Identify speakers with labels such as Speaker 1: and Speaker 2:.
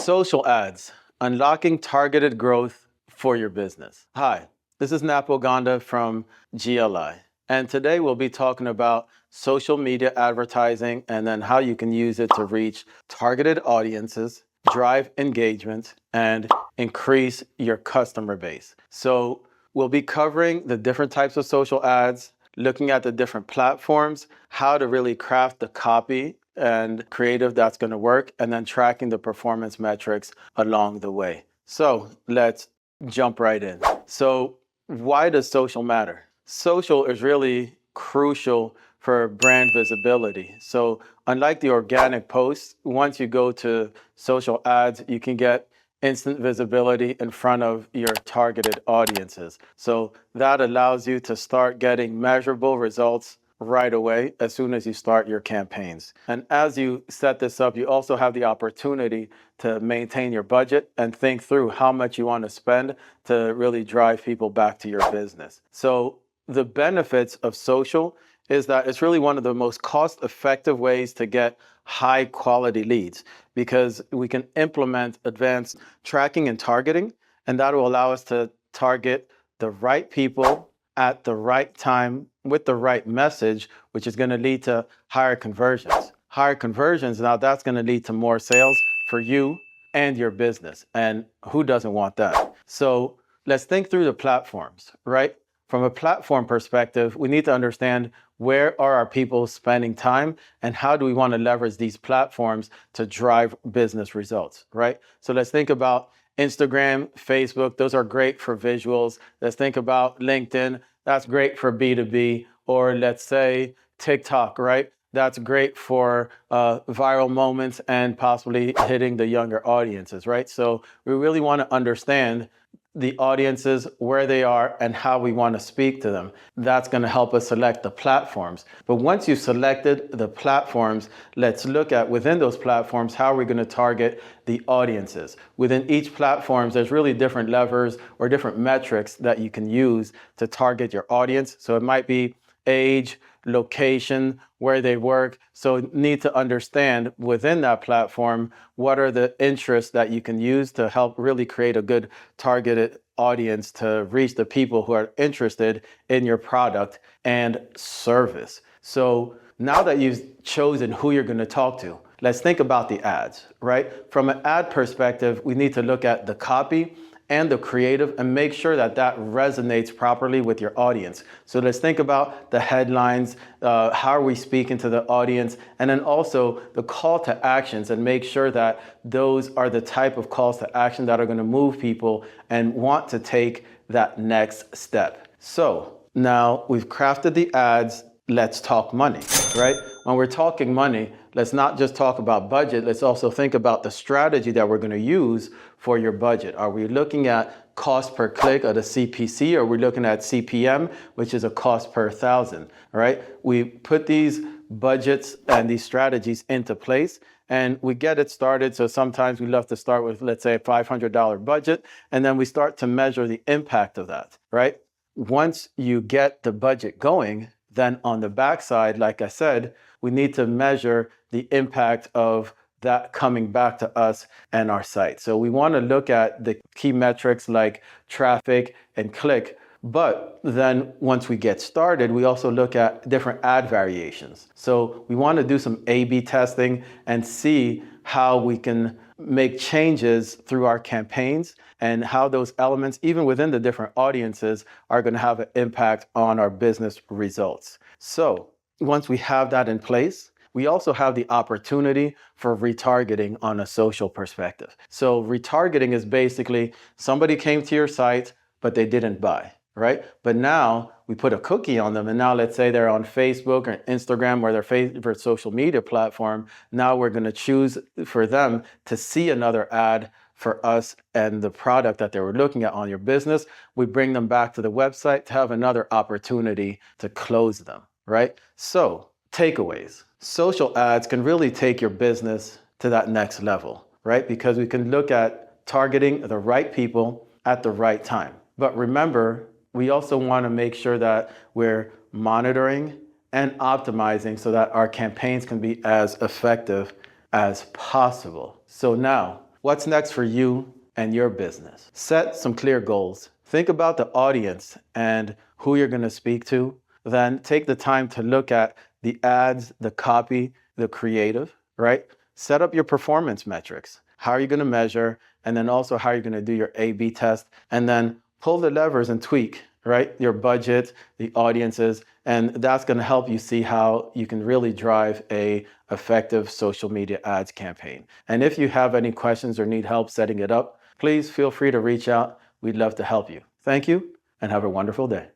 Speaker 1: Social ads, unlocking targeted growth for your business. Hi, this is Napo Ganda from GLI. And today we'll be talking about social media advertising and then how you can use it to reach targeted audiences, drive engagement, and increase your customer base. So we'll be covering the different types of social ads, looking at the different platforms, how to really craft the copy and creative that's going to work, and then tracking the performance metrics along the way. So let's jump right in. So why does social matter? Social is really crucial for brand visibility. So unlike the organic posts, once you go to social ads, you can get instant visibility in front of your targeted audiences. So that allows you to start getting measurable results right away as soon as you start your campaigns. And as you set this up, you also have the opportunity to maintain your budget and think through how much you want to spend to really drive people back to your business. So the benefits of social is that it's really one of the most cost-effective ways to get high quality leads, because we can implement advanced tracking and targeting, and that will allow us to target the right people at the right time with the right message, which is going to lead to higher conversions. Higher conversions, now that's going to lead to more sales for you and your business. And who doesn't want that? So let's think through the platforms, right? From a platform perspective, we need to understand where are our people spending time and how do we want to leverage these platforms to drive business results, right? So let's think about Instagram, Facebook, those are great for visuals. Let's think about LinkedIn, that's great for B2B, or let's say TikTok, right? That's great for viral moments and possibly hitting the younger audiences, right? So we really want to understand the audiences, where they are, and how we want to speak to them. That's going to help us select the platforms. But once you've selected the platforms, let's look at within those platforms, how are we going to target the audiences? Within each platform, there's really different levers or different metrics that you can use to target your audience. So it might be age, location, where they work. So need to understand within that platform, what are the interests that you can use to help really create a good targeted audience to reach the people who are interested in your product and service. So now that you've chosen who you're going to talk to, let's think about the ads, right? From an ad perspective, we need to look at the copy and the creative and make sure that that resonates properly with your audience. So let's think about the headlines, how are we speaking to the audience, and then also the call to actions, and make sure that those are the type of calls to action that are going to move people and want to take that next step. So now we've crafted the ads, let's talk money, right? When we're talking money, let's not just talk about budget, let's also think about the strategy that we're going to use for your budget. Are we looking at cost per click at a CPC, or are we looking at CPM, which is a cost per thousand, right? We put these budgets and these strategies into place and we get it started. So sometimes we love to start with, let's say, a $500 budget, and then we start to measure the impact of that, right? Once you get the budget going, then on the backside, like I said, we need to measure the impact of that coming back to us and our site. So we want to look at the key metrics like traffic and click. But then once we get started, we also look at different ad variations. So we want to do some A/B testing and see how we can make changes through our campaigns and how those elements, even within the different audiences, are going to have an impact on our business results. So once we have that in place, we also have the opportunity for retargeting on a social perspective. So retargeting is basically somebody came to your site, but they didn't buy, right? But now we put a cookie on them, and now let's say they're on Facebook or Instagram or their favorite social media platform. Now we're going to choose for them to see another ad for us and the product that they were looking at on your business. We bring them back to the website to have another opportunity to close them, right? So takeaways. Social ads can really take your business to that next level, right? Because we can look at targeting the right people at the right time. But remember, we also want to make sure that we're monitoring and optimizing so that our campaigns can be as effective as possible. So now, What's next for you and your business? Set some clear goals. Think about the audience and who you're going to speak to. Then take the time to look at the ads, the copy, the creative, right? Set up your performance metrics. How are you going to measure? And then also how you're going to do your A/B test. And then pull the levers and tweak, right? Your budget, the audiences, and that's going to help you see how you can really drive a effective social media ads campaign. And if you have any questions or need help setting it up, please feel free to reach out. We'd love to help you. Thank you and have a wonderful day.